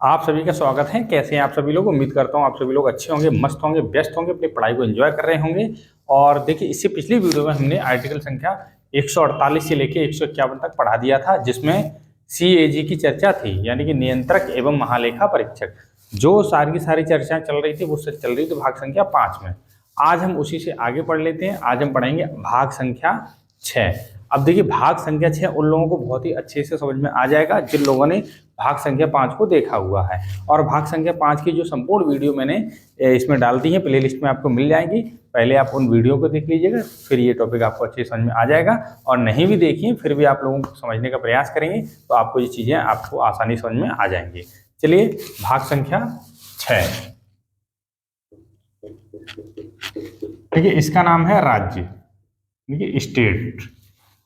आप सभी का स्वागत है। कैसे हैं आप सभी लोग? उम्मीद करता हूं आप सभी लोग अच्छे होंगे, मस्त होंगे, व्यस्त होंगे, अपनी पढ़ाई को एंजॉय कर रहे होंगे। और देखिए, इससे पिछली वीडियो में हमने आर्टिकल संख्या 148 से लेकर 151 तक पढ़ा दिया था, जिसमें CAG की चर्चा थी, यानी कि नियंत्रक एवं महालेखा परीक्षक। जो सारी की सारी चर्चाएं चल रही थी वो चल रही थी भाग संख्या 5 में। आज हम उसी से आगे पढ़ लेते हैं। आज हम पढ़ेंगे भाग संख्या 6। अब देखिए, भाग संख्या 6 उन लोगों को बहुत ही अच्छे से समझ में आ जाएगा जिन लोगों ने भाग संख्या 5 को देखा हुआ है। और भाग संख्या 5 की जो संपूर्ण वीडियो मैंने इसमें डाल दी है, प्लेलिस्ट में आपको मिल जाएंगी। पहले आप उन वीडियो को देख लीजिएगा, फिर ये टॉपिक आपको अच्छे समझ में आ जाएगा। और नहीं भी देखिए फिर भी आप लोगों को समझने का प्रयास करेंगे तो आपको ये चीज़ें आपको आसानी समझ में आ जाएंगी। चलिए, भाग संख्या 6। देखिए, इसका नाम है राज्य, देखिए स्टेट।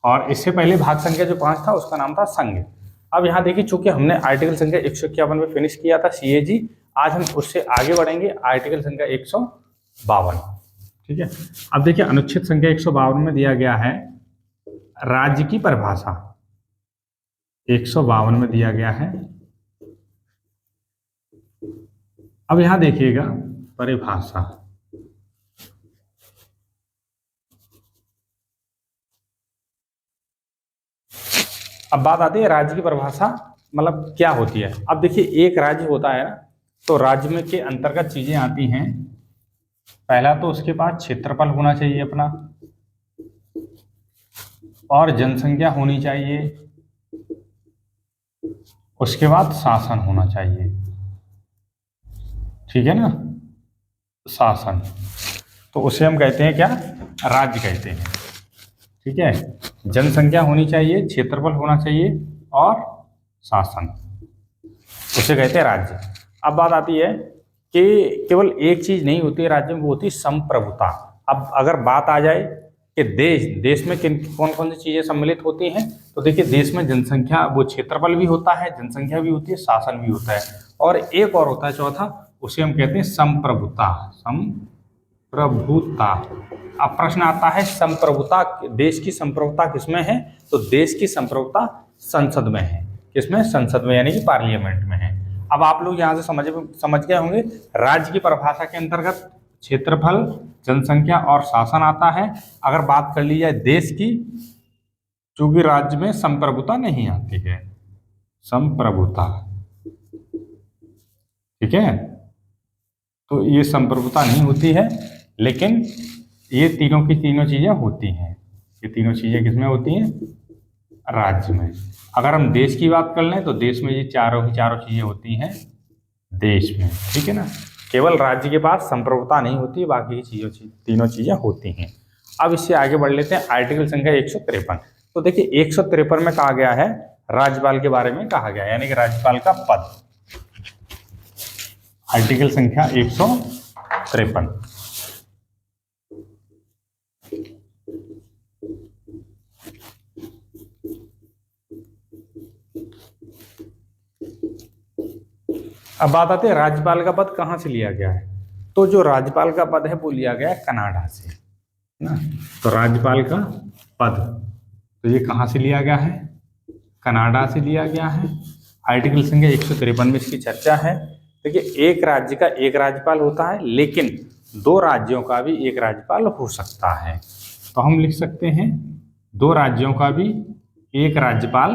और इससे पहले भाग संख्या जो 5 था उसका नाम था संघ। अब यहाँ देखिए, चूंकि हमने आर्टिकल संख्या 151 में फिनिश किया था CAG, आज हम उससे आगे बढ़ेंगे आर्टिकल संख्या 152। ठीक है। अब देखिए, अनुच्छेद संख्या 152 में दिया गया है राज्य की परिभाषा। 152 में दिया गया है। अब यहां देखिएगा, परिभाषा। अब बात आती है राज्य की परिभाषा मतलब क्या होती है। अब देखिए, एक राज्य होता है ना, तो राज्य में के अंतर्गत चीजें आती हैं। पहला तो उसके पास क्षेत्रफल होना चाहिए अपना, और जनसंख्या होनी चाहिए। उसके बाद शासन होना चाहिए। ठीक है ना, शासन। तो उसे हम कहते हैं क्या? राज्य कहते हैं। ठीक है, जनसंख्या होनी चाहिए, क्षेत्रफल होना चाहिए और शासन, उसे कहते हैं राज्य। अब बात आती है कि केवल एक चीज नहीं होती है राज्य में, वो होती है संप्रभुता। अब अगर बात आ जाए कि देश में किन कौन कौन सी चीजें सम्मिलित होती हैं, तो देखिए, देश में जनसंख्या, वो क्षेत्रफल भी होता है, जनसंख्या भी होती है, शासन भी होता है, और एक और होता है चौथा, उसे हम कहते हैं संप्रभुता। संप्रभुता। अब प्रश्न आता है, संप्रभुता, देश की संप्रभुता किसमें है? तो देश की संप्रभुता संसद में है। किसमें? संसद में, यानी कि पार्लियामेंट में है। अब आप लोग यहां से समझ गए होंगे, राज्य की परिभाषा के अंतर्गत क्षेत्रफल, जनसंख्या और शासन आता है। अगर बात कर ली जाए देश की, चूंकि राज्य में संप्रभुता नहीं आती है, संप्रभुता। ठीक है, तो ये संप्रभुता नहीं होती है, लेकिन ये तीनों की तीनों चीजें होती हैं। ये तीनों चीजें किसमें होती हैं? राज्य में। अगर हम देश की बात कर लें तो देश में ये चारों की चारों चीजें होती हैं देश में। ठीक है ना, केवल राज्य के पास संप्रभुता नहीं होती, बाकी की तीनों चीजें होती हैं। अब इससे आगे बढ़ लेते हैं आर्टिकल संख्या 153। तो देखिए, 153 में कहा गया है, राज्यपाल के बारे में कहा गया है, यानी कि राज्यपाल का पद। आर्टिकल संख्या 153। अब बात आती है राज्यपाल का पद कहां से लिया गया है। तो जो राज्यपाल का पद है वो लिया गया है कनाडा से ना। तो राज्यपाल का पद, तो ये कहां से लिया गया है? कनाडा से लिया गया है। आर्टिकल संख्या 153 में इसकी चर्चा है। देखिए, एक राज्य का एक राज्यपाल होता है, लेकिन दो राज्यों का भी एक राज्यपाल हो सकता है। तो हम लिख सकते हैं, दो राज्यों का भी एक राज्यपाल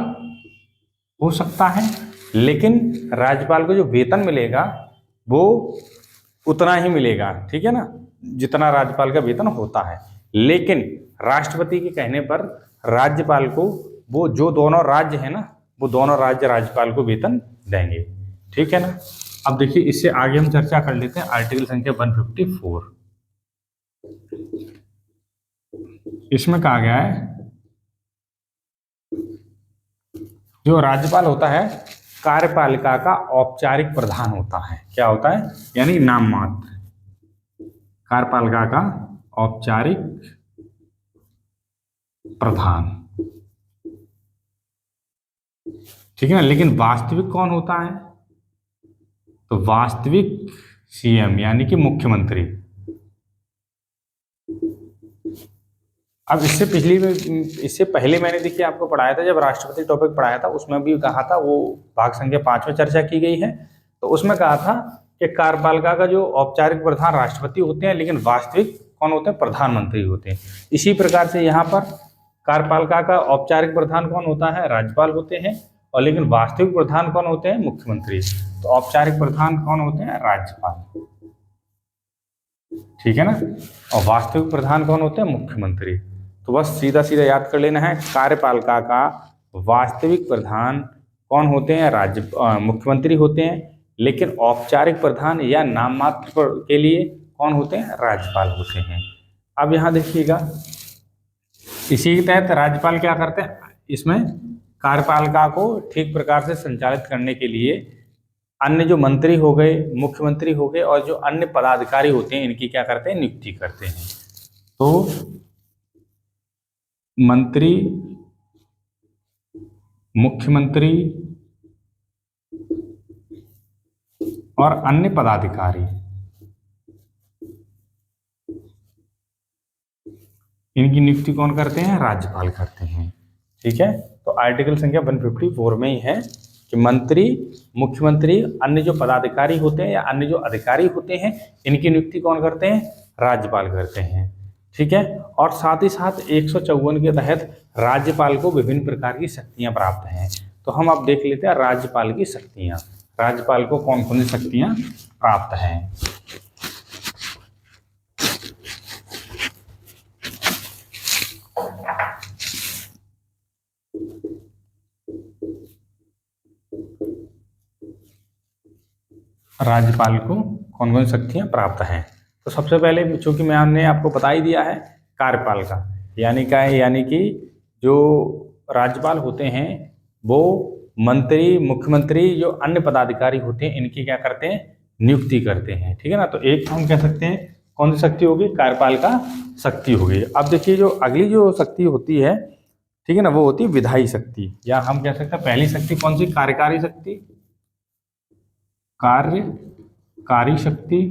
हो सकता है, लेकिन राज्यपाल को जो वेतन मिलेगा वो उतना ही मिलेगा। ठीक है ना, जितना राज्यपाल का वेतन होता है। लेकिन राष्ट्रपति के कहने पर राज्यपाल को, वो जो दोनों राज्य है ना, वो दोनों राज्य राज्यपाल को वेतन देंगे। ठीक है ना। अब देखिए, इससे आगे हम चर्चा कर लेते हैं आर्टिकल संख्या 154। इसमें कहा गया है, जो राज्यपाल होता है कार्यपालिका का औपचारिक प्रधान होता है। क्या होता है? यानी नाम मात्र। कार्यपालिका का औपचारिक प्रधान। ठीक है ना, लेकिन वास्तविक कौन होता है? तो वास्तविक CM, यानी कि मुख्यमंत्री। अब इससे पहले मैंने देखिए आपको पढ़ाया था, जब राष्ट्रपति टॉपिक पढ़ाया था उसमें भी कहा था, वो भाग संख्या 5 में चर्चा की गई है। तो उसमें कहा था कि कार्यपालिका का जो औपचारिक प्रधान राष्ट्रपति होते हैं, लेकिन वास्तविक कौन होते हैं, प्रधानमंत्री होते हैं। इसी प्रकार से यहाँ पर कार्यपालिका का औपचारिक प्रधान कौन होता है, राज्यपाल होते हैं, और लेकिन वास्तविक प्रधान कौन होते हैं, मुख्यमंत्री। तो औपचारिक प्रधान कौन होते हैं, राज्यपाल, ठीक है ना, और वास्तविक प्रधान कौन होते हैं, मुख्यमंत्री। तो बस सीधा सीधा याद कर लेना है, कार्यपालिका का वास्तविक प्रधान कौन होते हैं, मुख्यमंत्री होते हैं, लेकिन औपचारिक प्रधान या नाम मात्र के लिए कौन होते हैं, राज्यपाल होते हैं। अब यहाँ देखिएगा, इसी के तहत राज्यपाल क्या करते हैं, इसमें कार्यपालिका को ठीक प्रकार से संचालित करने के लिए अन्य जो मंत्री हो गए, मुख्यमंत्री हो गए, और जो अन्य पदाधिकारी होते हैं, इनकी क्या करते हैं, नियुक्ति करते हैं। तो मंत्री, मुख्यमंत्री और अन्य पदाधिकारी, इनकी नियुक्ति कौन करते हैं, राज्यपाल करते हैं। ठीक है, तो आर्टिकल संख्या 154 में ही है कि मंत्री, मुख्यमंत्री, अन्य जो पदाधिकारी होते हैं या अन्य जो अधिकारी होते हैं, इनकी नियुक्ति कौन करते हैं, राज्यपाल करते हैं। ठीक है, और साथ ही साथ 154 के तहत राज्यपाल को विभिन्न प्रकार की शक्तियां प्राप्त हैं। तो हम अब देख लेते हैं राज्यपाल की शक्तियां, राज्यपाल को कौन कौन सी शक्तियां प्राप्त हैं। राज्यपाल को कौन कौन शक्तियां प्राप्त हैं। तो सबसे पहले चूंकि मैंने आपको बता ही दिया है, कार्यपाल का यानी कि जो राज्यपाल होते हैं वो मंत्री, मुख्यमंत्री, जो अन्य पदाधिकारी होते हैं, इनकी क्या करते हैं, नियुक्ति करते हैं। ठीक है ना, तो एक हम कह सकते हैं कौन सी शक्ति होगी, कार्यपाल का शक्ति होगी। अब देखिए जो अगली जो शक्ति होती है, ठीक है ना, वो होती है विधायी शक्ति, या हम कह सकते हैं पहली शक्ति कौन सी, कार्यकारी शक्ति, कार्यकारी शक्ति,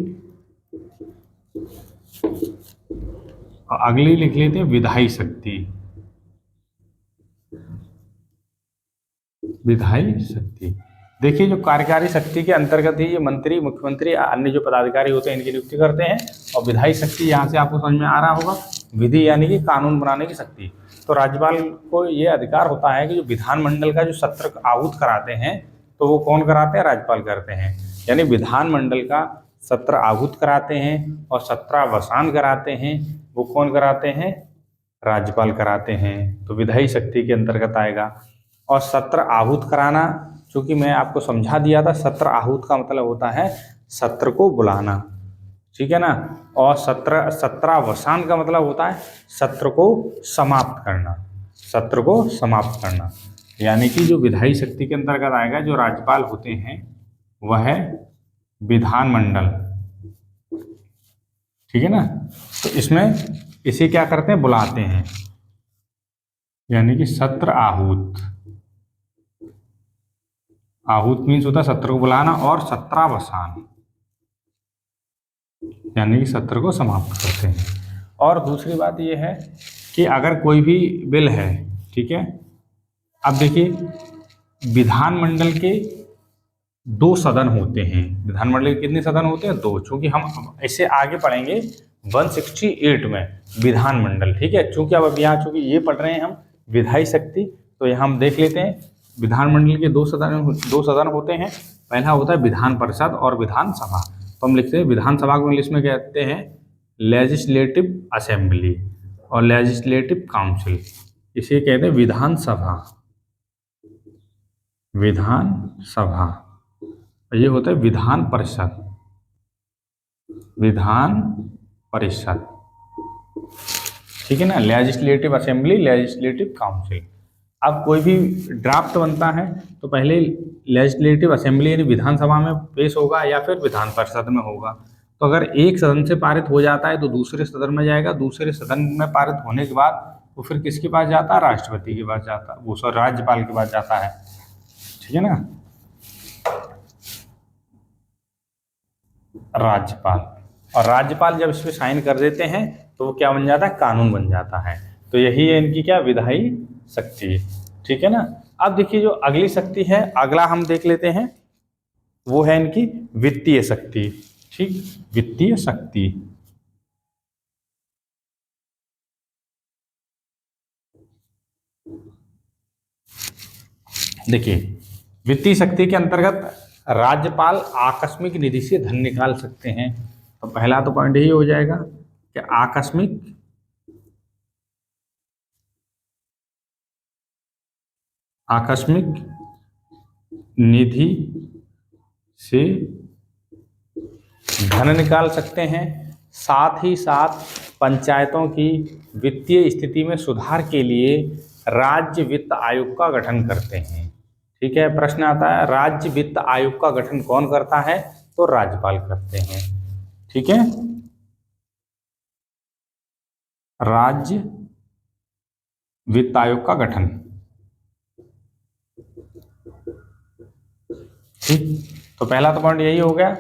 और अगली लिख लेते हैं विधायी शक्ति, विधायी शक्ति। देखिए जो कार्यकारी शक्ति के अंतर्गत ही ये मंत्री, मुख्यमंत्री, अन्य जो पदाधिकारी होते हैं, इनकी नियुक्ति करते हैं। और विधायी शक्ति यहाँ से आपको समझ में आ रहा होगा, विधि यानी कि कानून बनाने की शक्ति। तो राज्यपाल को ये अधिकार होता है कि जो विधानमंडल का जो सत्र आहूत कराते हैं, तो वो कौन कराते हैं, राज्यपाल करते हैं। यानी विधानमंडल का सत्र आहूत कराते हैं और सत्रावसान कराते हैं, वो कौन कराते हैं, राज्यपाल कराते हैं। तो विधायी शक्ति के अंतर्गत आएगा। और सत्र आहूत कराना, चूंकि मैं आपको समझा दिया था, सत्र आहूत का मतलब होता है सत्र को बुलाना, ठीक है ना। और सत्रावसान का मतलब होता है सत्र को समाप्त करना, सत्र को समाप्त करना। यानी कि जो विधायी शक्ति के अंतर्गत आएगा, जो राज्यपाल होते हैं वह है विधानमंडल, ठीक है ना। तो इसमें इसे क्या करते हैं, बुलाते हैं, यानी कि सत्र आहूत। आहूत मीन्स होता है सत्र को बुलाना, और सत्रावसान यानी कि सत्र को समाप्त करते हैं। और दूसरी बात यह है कि अगर कोई भी बिल है, ठीक है, अब देखिए विधानमंडल के 2 सदन होते हैं। विधानमंडल के कितने सदन होते हैं, 2। चूंकि हम ऐसे आगे पढ़ेंगे 168 में विधानमंडल, ठीक है। चूंकि अब यहाँ चूंकि ये पढ़ रहे हैं हम विधायी शक्ति, तो यहाँ हम देख लेते हैं विधानमंडल के 2 सदन होते हैं। पहला होता है विधान परिषद और विधानसभा। तो हम लिखते हैं विधानसभा को इंग्लिश में कहते हैं लेजिस्लेटिव असेंबली और लेजिस्लेटिव काउंसिल, इसे कहते हैं विधानसभा, विधानसभा। ये होता है विधान परिषद, विधान परिषद, ठीक है ना। Legislative assembly, legislative council. अब कोई भी ड्राफ्ट बनता है तो पहले लेजिस्लेटिव असेंबली यानी विधानसभा में पेश होगा या फिर विधान परिषद में होगा। तो अगर एक सदन से पारित हो जाता है तो दूसरे सदन में जाएगा, दूसरे सदन में पारित होने के बाद वो फिर किसके पास जाता है, राष्ट्रपति के पास जाता है, वो राज्यपाल के पास जाता है, ठीक है ना। राज्यपाल, और राज्यपाल जब इस पर साइन कर देते हैं तो वो क्या बन जाता है, कानून बन जाता है। तो यही है इनकी क्या, विधायी शक्ति, ठीक है ना। अब देखिए जो अगली शक्ति है, अगला हम देख लेते हैं वो है इनकी वित्तीय शक्ति। ठीक, वित्तीय शक्ति। देखिए, वित्तीय शक्ति के अंतर्गत राज्यपाल आकस्मिक निधि से धन निकाल सकते हैं। तो पहला तो पॉइंट यही हो जाएगा कि आकस्मिक निधि से धन निकाल सकते हैं। साथ ही साथ पंचायतों की वित्तीय स्थिति में सुधार के लिए राज्य वित्त आयोग का गठन करते हैं। ठीक है, प्रश्न आता है राज्य वित्त आयोग का गठन कौन करता है? तो राज्यपाल करते हैं। ठीक है, राज्य वित्त आयोग का गठन। ठीक, तो पहला तो पॉइंट यही हो गया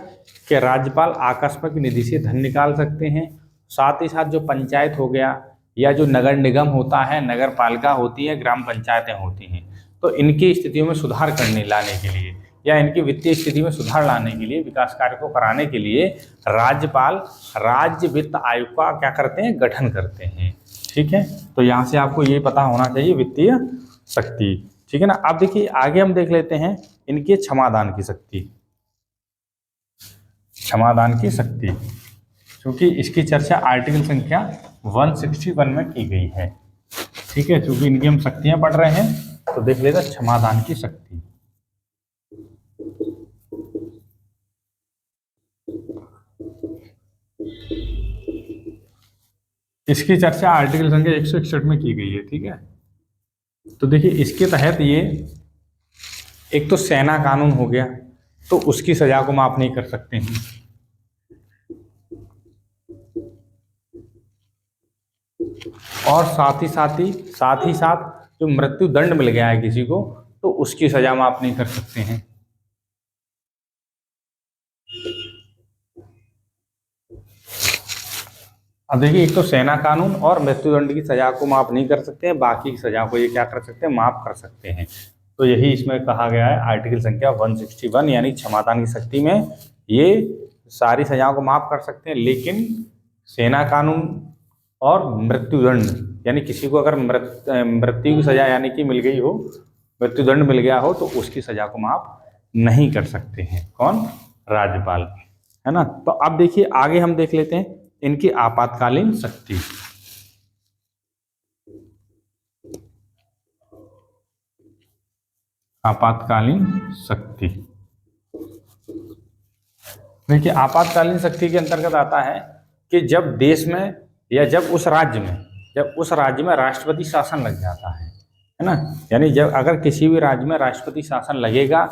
कि राज्यपाल आकस्मिक निधि से धन निकाल सकते हैं। साथ ही साथ जो पंचायत हो गया या जो नगर निगम होता है, नगर पालिका होती है, ग्राम पंचायतें होती हैं, तो इनकी स्थितियों में सुधार लाने के लिए या इनकी वित्तीय स्थिति में सुधार लाने के लिए, विकास कार्य को कराने के लिए राज्यपाल राज्य वित्त आयोग का क्या करते हैं? गठन करते हैं। ठीक है, तो यहाँ से आपको ये पता होना चाहिए वित्तीय शक्ति। ठीक है ना। अब देखिए आगे हम देख लेते हैं इनके क्षमादान की शक्ति। क्षमादान की शक्ति, क्योंकि इसकी चर्चा आर्टिकल संख्या 161 में की गई है। ठीक है, क्योंकि इनकी हम शक्तियां पढ़ रहे हैं तो देख लेते हैं क्षमादान की शक्ति। इसकी चर्चा आर्टिकल संख्या 161 में की गई है। ठीक है, तो देखिए इसके तहत ये एक तो सेना कानून हो गया, तो उसकी सजा को माफ नहीं कर सकते हैं। और साथ ही साथ जो मृत्यु दंड मिल गया है किसी को, तो उसकी सजा माफ नहीं कर सकते हैं। अब देखिए एक तो सेना कानून और मृत्युदंड की सजा को माफ नहीं कर सकते हैं, बाकी की सजा को ये क्या कर सकते हैं? माफ कर सकते हैं। तो यही इसमें कहा गया है आर्टिकल संख्या 161 यानी क्षमादान की शक्ति में ये सारी सजाओं को माफ कर सकते हैं, लेकिन सेना कानून और मृत्युदंड यानी किसी को अगर मृत्यु की सजा यानी कि मिल गई हो, मृत्युदंड मिल गया हो, तो उसकी सजा को माफ नहीं कर सकते हैं। कौन? राज्यपाल, है ना। तो अब देखिए आगे हम देख लेते हैं इनकी आपातकालीन शक्ति। आपातकालीन शक्ति, देखिए आपातकालीन शक्ति के अंतर्गत आता है कि जब देश में या जब उस राज्य में राष्ट्रपति शासन लग जाता है ना। यानी जब अगर किसी भी राज्य में राष्ट्रपति शासन लगेगा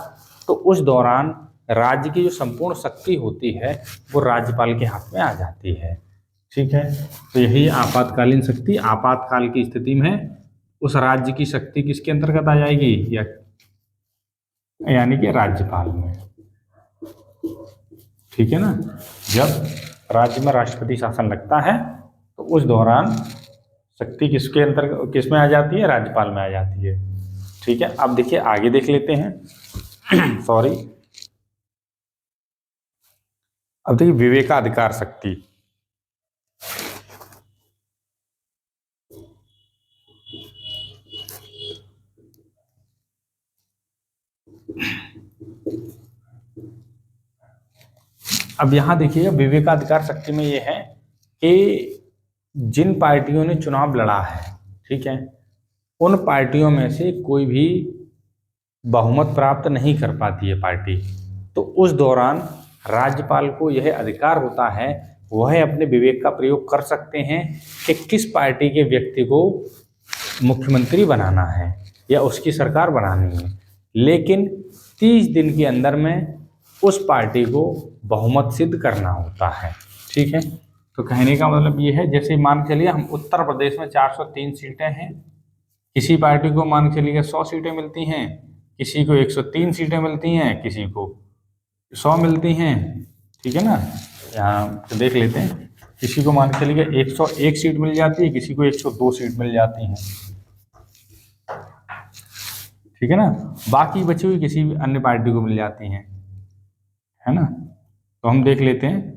तो उस दौरान राज्य की जो संपूर्ण शक्ति होती है वो राज्यपाल के हाथ में आ जाती है। ठीक है, तो यही आपातकालीन शक्ति। आपातकाल की स्थिति में उस राज्य की शक्ति किसके अंतर्गत आ जाएगी? यानी कि राज्यपाल में। ठीक है ना, जब राज्य में राष्ट्रपति शासन लगता है तो उस दौरान शक्ति किसके अंतर्गत, किसमें आ जाती है? राज्यपाल में आ जाती है। ठीक है, अब देखिए आगे देख लेते हैं सॉरी, अब देखिए विवेकाधिकार शक्ति। अब यहां देखिए विवेकाधिकार शक्ति में ये है कि जिन पार्टियों ने चुनाव लड़ा है, ठीक है, उन पार्टियों में से कोई भी बहुमत प्राप्त नहीं कर पाती है पार्टी, तो उस दौरान राज्यपाल को यह अधिकार होता है, वह अपने विवेक का प्रयोग कर सकते हैं कि किस पार्टी के व्यक्ति को मुख्यमंत्री बनाना है या उसकी सरकार बनानी है, लेकिन 30 दिन के अंदर में उस पार्टी को बहुमत सिद्ध करना होता है। ठीक है, तो कहने का मतलब ये है, जैसे मान के चलिए हम उत्तर प्रदेश में 403 सीटें हैं, किसी पार्टी को मान के चलिए 100 सीटें मिलती हैं, किसी को 103 सीटें मिलती हैं, किसी को 100 मिलती हैं। ठीक है ना, यहाँ देख लेते हैं, किसी को मान के चलिए 101 सीट मिल जाती है, किसी को 102 सीट मिल जाती हैं। ठीक है ना, बाकी बची हुई किसी भी अन्य पार्टी को मिल जाती हैं। है ना। तो हम देख लेते हैं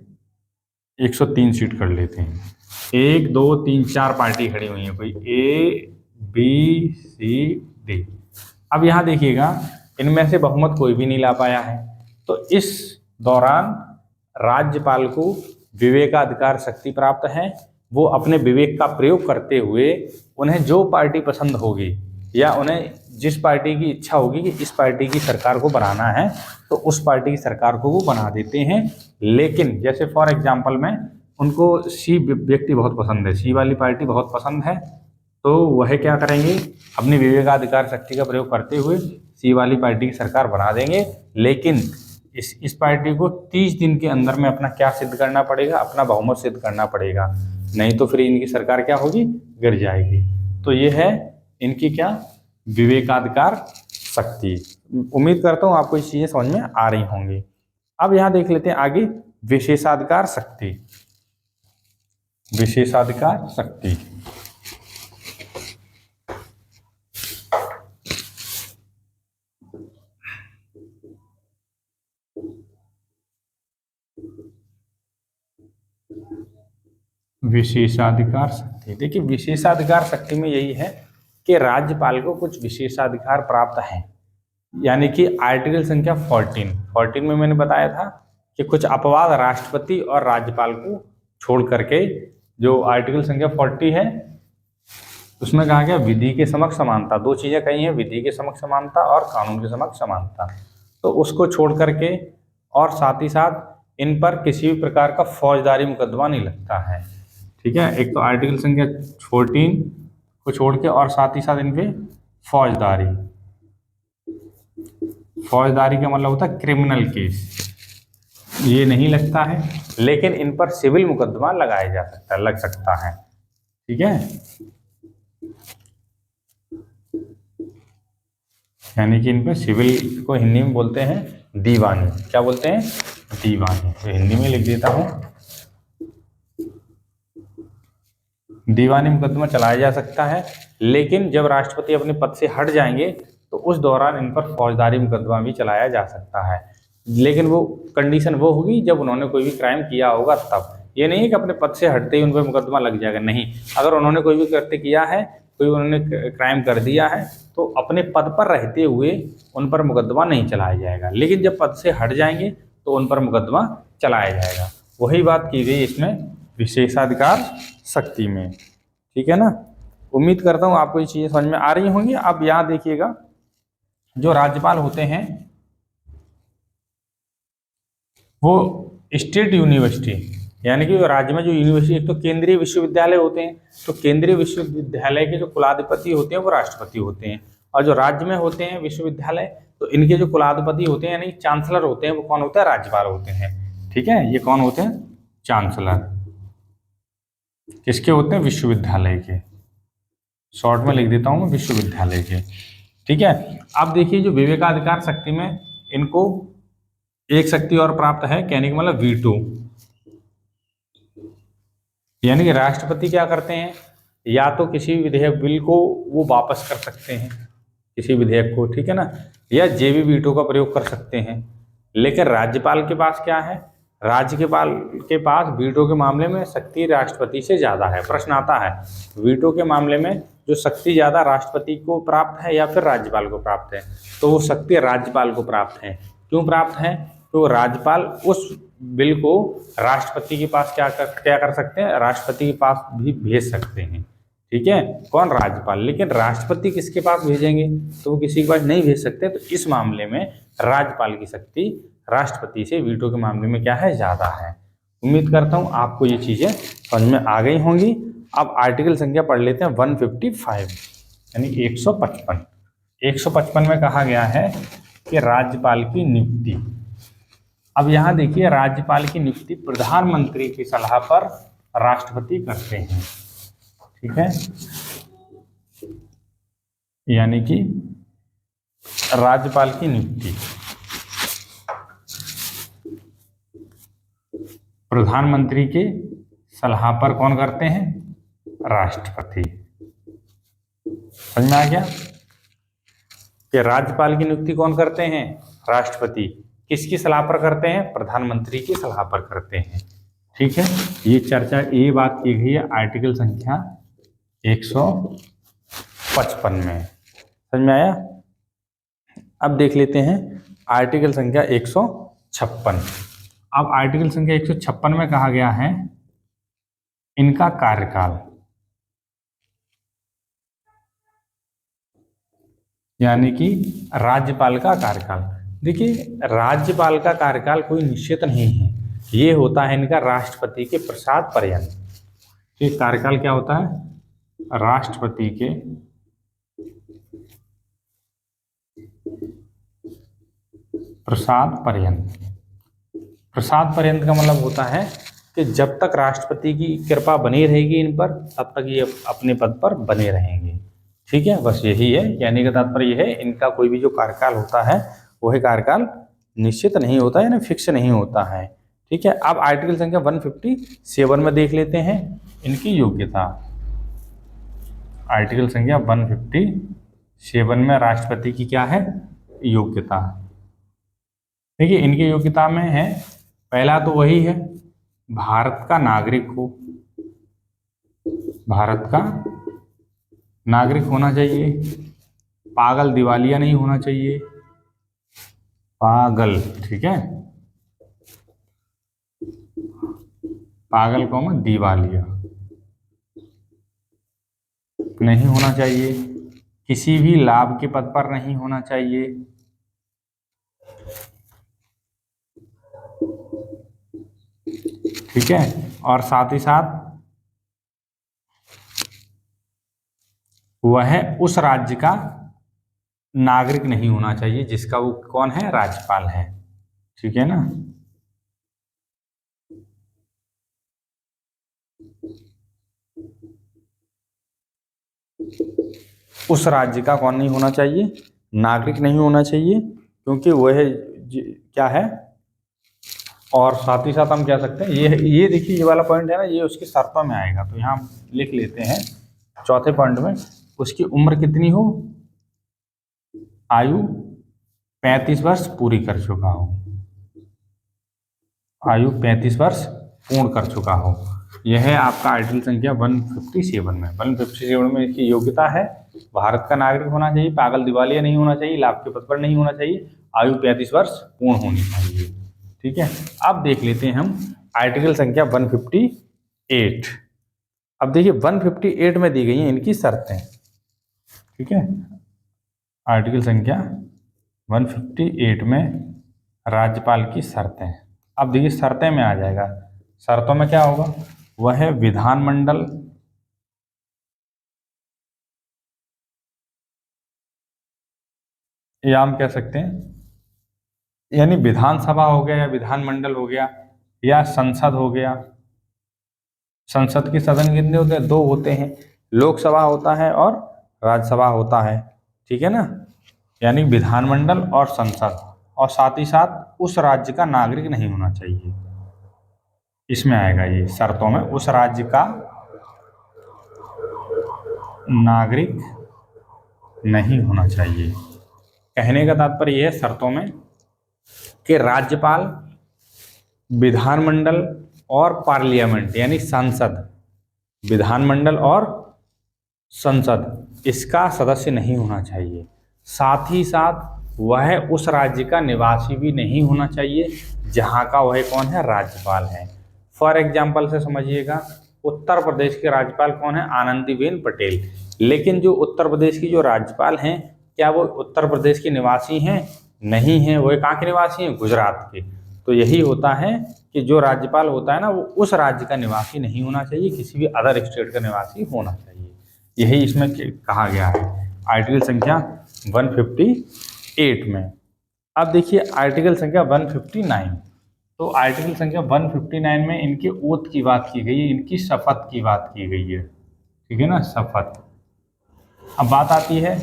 103 सीट कर लेते हैं। 1 2 3 4 पार्टी खड़ी हुई है, कोई A B C D। अब यहाँ देखिएगा इनमें से बहुमत कोई भी नहीं ला पाया है, तो इस दौरान राज्यपाल को विवेकाधिकार शक्ति प्राप्त है। वो अपने विवेक का प्रयोग करते हुए उन्हें जो पार्टी पसंद होगी या उन्हें जिस पार्टी की इच्छा होगी कि इस पार्टी की सरकार को बनाना है, तो उस पार्टी की सरकार को वो बना देते हैं। लेकिन जैसे फॉर एग्जाम्पल में उनको सी व्यक्ति बहुत पसंद है, सी वाली पार्टी बहुत पसंद है, तो वह क्या करेंगे, अपनी विवेकाधिकार शक्ति का प्रयोग करते हुए सी वाली पार्टी की सरकार बना देंगे। लेकिन इस पार्टी को 30 दिन के अंदर में अपना क्या सिद्ध करना पड़ेगा, अपना बहुमत सिद्ध करना पड़ेगा, नहीं तो फिर इनकी सरकार क्या होगी, गिर जाएगी। तो ये है इनकी क्या, विवेकाधिकार शक्ति। उम्मीद करता हूँ आपको ये चीजें समझ में आ रही होंगी। अब यहाँ देख लेते हैं आगे विशेषाधिकार शक्ति। विशेषाधिकार शक्ति विशेषाधिकार शक्ति, देखिए विशेषाधिकार शक्ति में यही है कि राज्यपाल को कुछ विशेषाधिकार प्राप्त हैं। यानी कि आर्टिकल संख्या 14 में मैंने बताया था कि कुछ अपवाद राष्ट्रपति और राज्यपाल को छोड़ करके, जो आर्टिकल संख्या 40 है उसमें कहा गया विधि के समक्ष समानता, दो चीजें कही हैं, विधि के समक्ष समानता और कानून के समक्ष समानता। तो उसको छोड़ करके और साथ ही साथ इन पर किसी भी प्रकार का फौजदारी मुकदमा नहीं लगता है। ठीक है, एक तो आर्टिकल संख्या 14 को छोड़ के और साथ ही साथ इन पे फौजदारी का मतलब होता है क्रिमिनल केस, ये नहीं लगता है। लेकिन इन पर सिविल मुकदमा लगाया जा सकता है, लग सकता है। ठीक है, यानी कि इन पर सिविल को हिंदी में बोलते हैं दीवानी। क्या बोलते हैं, दीवानी। तो हिंदी में लिख देता हूं, दीवानी मुकदमा चलाया जा सकता है। लेकिन जब राष्ट्रपति अपने पद से हट जाएंगे तो उस दौरान इन पर फौजदारी मुकदमा भी चलाया जा सकता है। लेकिन वो कंडीशन वो होगी जब उन्होंने कोई भी क्राइम किया होगा तब। ये नहीं है कि अपने पद से हटते ही उन पर मुकदमा लग जाएगा, नहीं। अगर उन्होंने कोई भी कृत्य किया है, कोई उन्होंने क्राइम कर दिया है, तो अपने पद पर रहते हुए उन पर मुकदमा नहीं चलाया जाएगा। लेकिन जब पद से हट जाएंगे तो उन पर मुकदमा चलाया जाएगा। वही बात की गई इसमें विशेषाधिकार शक्ति में। ठीक है ना, उम्मीद करता हूँ आपको ये चीजें समझ में आ रही होंगी। अब यहाँ देखिएगा, जो राज्यपाल होते हैं वो स्टेट यूनिवर्सिटी, यानी कि राज्य में जो यूनिवर्सिटी, एक तो केंद्रीय विश्वविद्यालय होते हैं, तो केंद्रीय विश्वविद्यालय के जो कुलाधिपति होते हैं वो राष्ट्रपति होते हैं। और जो राज्य में होते हैं विश्वविद्यालय, तो इनके जो कुलाधिपति होते हैं यानी चांसलर होते हैं, वो कौन होता है, राज्यपाल होते हैं। ठीक है, ये कौन होते हैं, चांसलर। किसके होते हैं, विश्वविद्यालय के। शॉर्ट में लिख देता हूं मैं, विश्वविद्यालय के। ठीक है, अब देखिए जो विवेकाधिकार शक्ति में इनको एक शक्ति और प्राप्त है, कहने का मतलब वीटो। यानी कि राष्ट्रपति क्या करते हैं, या तो किसी विधेयक बिल को वो वापस कर सकते हैं, किसी विधेयक को, ठीक है ना, या जेबी वीटो का प्रयोग कर सकते हैं। लेकिन राज्यपाल के पास क्या है, राज्यपाल के पास वीटो के मामले में शक्ति राष्ट्रपति से ज्यादा है। प्रश्न आता है वीटो के मामले में जो शक्ति ज्यादा राष्ट्रपति को प्राप्त है या फिर राज्यपाल को प्राप्त है, तो वो शक्ति राज्यपाल को प्राप्त है। क्यों प्राप्त है, तो राज्यपाल उस बिल को राष्ट्रपति के पास क्या कर सकते हैं, राष्ट्रपति के पास भी भेज सकते हैं। ठीक है, कौन, राज्यपाल। लेकिन राष्ट्रपति किसके पास भेजेंगे, तो वो किसी के पास नहीं भेज सकते। तो इस मामले में राज्यपाल की शक्ति राष्ट्रपति से वीटो के मामले में क्या है, ज्यादा है। उम्मीद करता हूं आपको ये चीजें समझ में आ गई होंगी। अब आर्टिकल संख्या पढ़ लेते हैं 155, यानी 155। 155 में कहा गया है कि राज्यपाल की नियुक्ति। अब यहाँ देखिए, राज्यपाल की नियुक्ति प्रधानमंत्री की सलाह पर राष्ट्रपति करते हैं। ठीक है, यानी कि राज्यपाल की नियुक्ति प्रधानमंत्री के सलाह पर कौन करते हैं, राष्ट्रपति। समझ में आ गया कि राज्यपाल की नियुक्ति कौन करते हैं, राष्ट्रपति। किसकी सलाह पर करते हैं? प्रधानमंत्री की सलाह पर करते हैं। ठीक है, ये चर्चा, ये बात की गई है आर्टिकल संख्या 155 में। समझ में आया? अब देख लेते हैं आर्टिकल संख्या 156। अब आर्टिकल संख्या 156 में कहा गया है इनका कार्यकाल, यानी कि राज्यपाल का कार्यकाल। देखिए, राज्यपाल का कार्यकाल कोई निश्चित नहीं है, ये होता है इनका राष्ट्रपति के प्रसाद पर्यंत। तो ये कार्यकाल क्या होता है? राष्ट्रपति के प्रसाद पर्यंत। प्रसाद पर्यंत का मतलब होता है कि जब तक राष्ट्रपति की कृपा बनी रहेगी इन पर, तब तक ये अपने पद पर बने रहेंगे। ठीक है, बस यही है, कहने का तात्पर्य है इनका कोई भी जो कार्यकाल होता है वही कार्यकाल निश्चित नहीं होता है, यानी फिक्स नहीं होता है। ठीक है, अब आर्टिकल संख्या 157 में देख लेते हैं इनकी योग्यता। आर्टिकल संख्या 157 में राष्ट्रपति की क्या है? योग्यता। देखिए, इनकी योग्यता में है, पहला तो वही है भारत का नागरिक हो, भारत का नागरिक होना चाहिए, पागल दिवालिया नहीं होना चाहिए, पागल, ठीक है, पागल को मैं दिवालिया नहीं होना चाहिए, किसी भी लाभ के पद पर नहीं होना चाहिए, ठीक है, और साथ ही साथ वह उस राज्य का नागरिक नहीं होना चाहिए जिसका वो कौन है? राज्यपाल है। ठीक है ना? उस राज्य का कौन नहीं होना चाहिए? नागरिक नहीं होना चाहिए, क्योंकि वह क्या है, और साथ ही साथ हम कह सकते हैं ये देखिए, ये वाला पॉइंट है ना, ये उसकी शर्तों में आएगा। तो यहाँ हम लिख लेते हैं चौथे पॉइंट में, उसकी उम्र कितनी हो? आयु 35 वर्ष पूरी कर चुका हो, आयु 35 वर्ष पूर्ण कर चुका हो। यह है आपका आर्टिकल संख्या 157 में। 157 में इसकी योग्यता है भारत का नागरिक होना चाहिए, पागल दिवालिया नहीं होना चाहिए, लाभ के पद पर नहीं होना चाहिए, आयु 35 वर्ष पूर्ण होनी चाहिए। ठीक है, अब देख लेते हैं हम आर्टिकल संख्या 158। अब देखिए 158 में दी गई हैं इनकी शर्तें। ठीक है, आर्टिकल संख्या 158 में राज्यपाल की शर्तें। अब देखिए शर्तें में आ जाएगा, शर्तों में क्या होगा? वह है विधानमंडल, या हम कह सकते हैं यानी विधानसभा हो गया या विधानमंडल हो गया या संसद हो गया। संसद के सदन कितने होते हैं? 2 होते हैं, लोकसभा होता है और राज्यसभा होता है। ठीक है ना? यानी विधानमंडल और संसद, और साथ ही साथ उस राज्य का नागरिक नहीं होना चाहिए, इसमें आएगा ये शर्तों में, उस राज्य का नागरिक नहीं होना चाहिए। कहने का तात्पर्य यह है शर्तों में कि राज्यपाल, विधानमंडल और पार्लियामेंट यानी संसद, विधानमंडल और संसद, इसका सदस्य नहीं होना चाहिए। साथ ही साथ वह उस राज्य का निवासी भी नहीं होना चाहिए जहाँ का वह कौन है? राज्यपाल है। फॉर एग्जाम्पल से समझिएगा, उत्तर प्रदेश के राज्यपाल कौन है? आनंदीबेन पटेल। लेकिन जो उत्तर प्रदेश की जो राज्यपाल हैं, क्या वो उत्तर प्रदेश के निवासी हैं? नहीं हैं, वो कहाँ के निवासी हैं? गुजरात के। तो यही होता है कि जो राज्यपाल होता है ना, वो उस राज्य का निवासी नहीं होना चाहिए, किसी भी अदर स्टेट का निवासी होना चाहिए। यही इसमें कहा गया है आर्टिकल संख्या 158 में। अब देखिए आर्टिकल संख्या 159। तो आर्टिकल संख्या 159 में इनके ओथ की बात की गई है, इनकी शपथ की बात की गई है। ठीक है ना? शपथ। अब बात आती है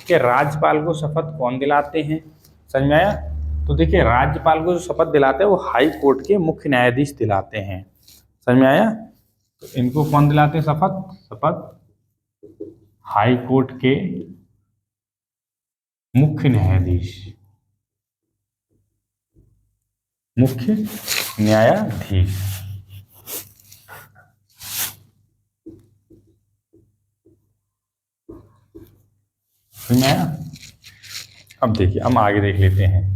कि राज्यपाल को शपथ कौन दिलाते हैं? समझ में आया? तो देखिए, राज्यपाल को जो शपथ दिलाते हैं वो हाई कोर्ट के मुख्य न्यायाधीश दिलाते हैं। समझ में आया? तो इनको कौन दिलाते हैं शपथ? शपथ हाई कोर्ट के मुख्य न्यायाधीश। मुख्य न्यायाधीश। समझ में आया? अब देखिए, हम आगे देख लेते हैं।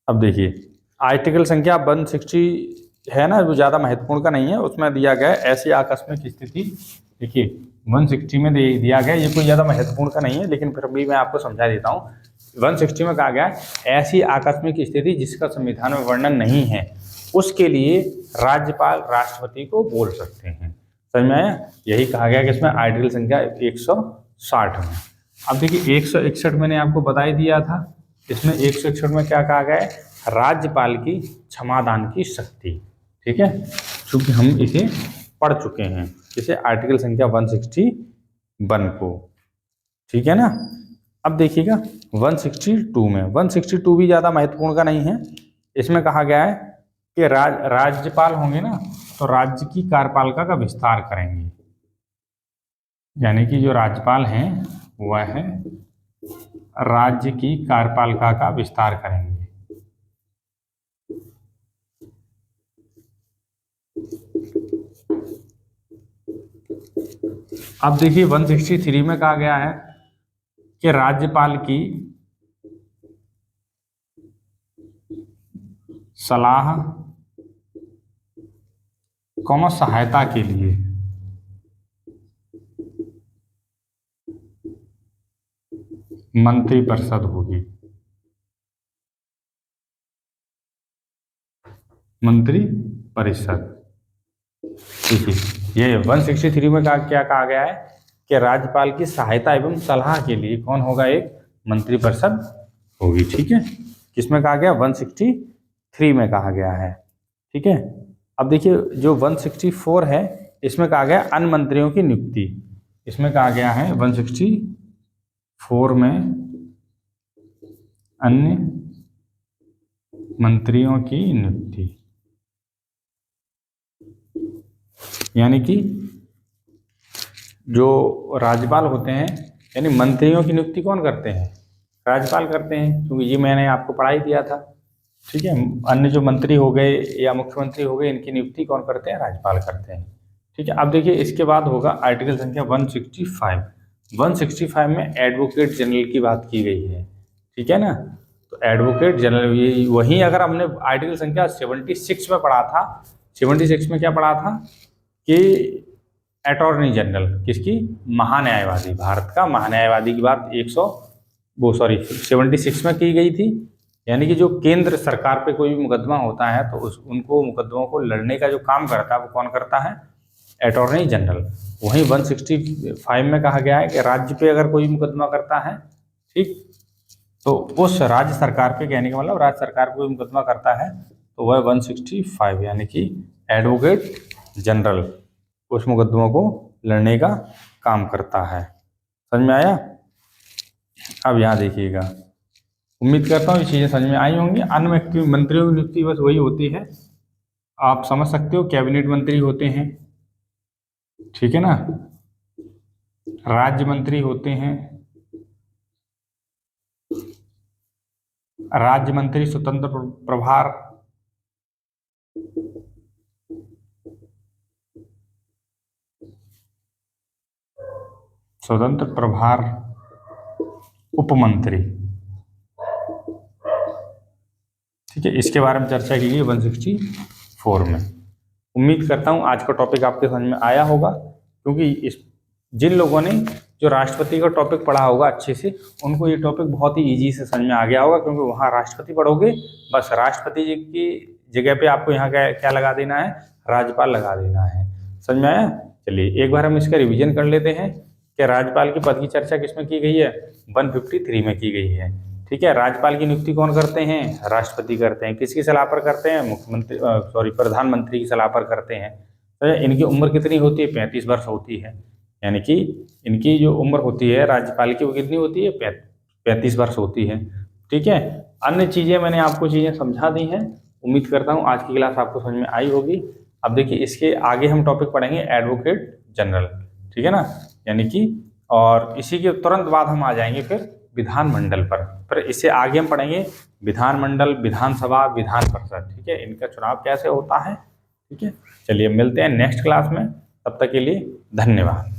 अब देखिए, आर्टिकल संख्या 160 है ना, वो ज़्यादा महत्वपूर्ण का नहीं है। उसमें दिया गया है ऐसी आकस्मिक स्थिति, देखिए 160 में दिया गया, ये कोई ज़्यादा महत्वपूर्ण का नहीं है, लेकिन फिर भी मैं आपको समझा देता हूँ। 160 में कहा गया है ऐसी आकस्मिक स्थिति जिसका संविधान में वर्णन नहीं है, उसके लिए राज्यपाल राष्ट्रपति को बोल सकते हैं। समझ में आया? यही कहा गया कि इसमें आर्टिकल संख्या 160 में। अब देखिए 161 मैंने आपको बता ही दिया था। इसमें 161 में क्या कहा गया है? राज्यपाल की क्षमादान की शक्ति। ठीक है, क्योंकि हम इसे पढ़ चुके हैं, इसे आर्टिकल संख्या 161 को। ठीक है ना? अब देखिएगा 162 में, 162 भी ज़्यादा महत्वपूर्ण का नहीं है। इसमें कहा गया है कि राज्यपाल होंगे ना, तो राज्य की कार्यपालिका का विस्तार करेंगे। यानी कि जो राज्यपाल हैं वह राज्य की कार्यपालिका का विस्तार करेंगे। अब देखिए 163 में कहा गया है कि राज्यपाल की सलाह सहायता के लिए मंत्रिपरिषद होगी। मंत्रिपरिषद, देखिए ये 163 में क्या कहा गया है कि राज्यपाल की सहायता एवं सलाह के लिए कौन होगा? एक मंत्रिपरिषद होगी। ठीक है, किसमें कहा गया? 163 में कहा गया है। ठीक है, अब देखिए जो 164 है, इसमें कहा गया अन्य मंत्रियों की नियुक्ति। इसमें कहा गया है 164 में अन्य मंत्रियों की नियुक्ति, यानी कि जो राज्यपाल होते हैं, यानी मंत्रियों की नियुक्ति कौन करते हैं? राज्यपाल करते हैं, क्योंकि ये मैंने आपको पढ़ा ही दिया था। ठीक है, अन्य जो मंत्री हो गए या मुख्यमंत्री हो गए, इनकी नियुक्ति कौन करते हैं? राज्यपाल करते हैं। ठीक है, अब देखिए इसके बाद होगा आर्टिकल संख्या 165। 165 में एडवोकेट जनरल की बात की गई है। ठीक है ना, तो एडवोकेट जनरल, ये वहीं अगर हमने आर्टिकल संख्या 76 में पढ़ा था, 76 में क्या पढ़ा था कि अटॉर्नी जनरल, किसकी? महान्यायवादी, भारत का महान्यायवादी की बात 76 में की गई थी। यानी कि जो केंद्र सरकार पे कोई भी मुकदमा होता है तो उनको मुकदमों को लड़ने का जो काम करता है वो कौन करता है? Attorney general. वहीं 165 में कहा गया है कि राज्य पे अगर कोई मुकदमा करता है, ठीक, तो उस राज्य सरकार पे, कहने का मतलब राज्य सरकार पे कोई मुकदमा करता है तो वह 165 यानी कि एडवोकेट जनरल उस मुकदमों को लड़ने का काम करता है। समझ में आया? अब यहाँ देखिएगा, उम्मीद करता हूँ ये चीज़ें समझ में आई होंगी। अन्य मंत्रियों की नियुक्ति बस वही होती है, आप समझ सकते हो, कैबिनेट मंत्री होते हैं। ठीक है ना, राज्य मंत्री होते हैं, राज्य मंत्री स्वतंत्र प्रभार, स्वतंत्र प्रभार उपमंत्री। ठीक है, इसके बारे में चर्चा की गई 164 में। उम्मीद करता हूँ आज का टॉपिक आपके समझ में आया होगा, क्योंकि जिन लोगों ने जो राष्ट्रपति का टॉपिक पढ़ा होगा अच्छे से, उनको ये टॉपिक बहुत ही इजी से समझ में आ गया होगा, क्योंकि वहाँ राष्ट्रपति पढ़ोगे, बस राष्ट्रपति जी की जगह पे आपको यहाँ क्या लगा देना है? राज्यपाल लगा देना है। समझ में आया? चलिए एक बार हम इसका रिविजन कर लेते हैं कि राज्यपाल के पद की चर्चा किसमें की गई है? 153 में की गई है। ठीक है, राज्यपाल की नियुक्ति कौन करते हैं? राष्ट्रपति करते हैं। किसकी सलाह पर करते हैं? प्रधानमंत्री की सलाह पर करते हैं। तो इनकी उम्र कितनी होती है? 35 वर्ष होती है। यानी कि इनकी जो उम्र होती है राज्यपाल की, वो कितनी होती है? 35 वर्ष होती है। ठीक है, अन्य चीज़ें मैंने आपको चीज़ें समझा दी हैं, उम्मीद करता हूँ आज की क्लास आपको समझ में आई होगी। अब देखिए इसके आगे हम टॉपिक पढ़ेंगे एडवोकेट जनरल, ठीक है ना, यानी कि, और इसी के तुरंत बाद हम आ जाएंगे फिर विधानमंडल पर इससे आगे हम पढ़ेंगे विधानमंडल, विधानसभा, विधान परिषद, ठीक है, इनका चुनाव कैसे होता है। ठीक है, चलिए मिलते हैं नेक्स्ट क्लास में, तब तक के लिए धन्यवाद।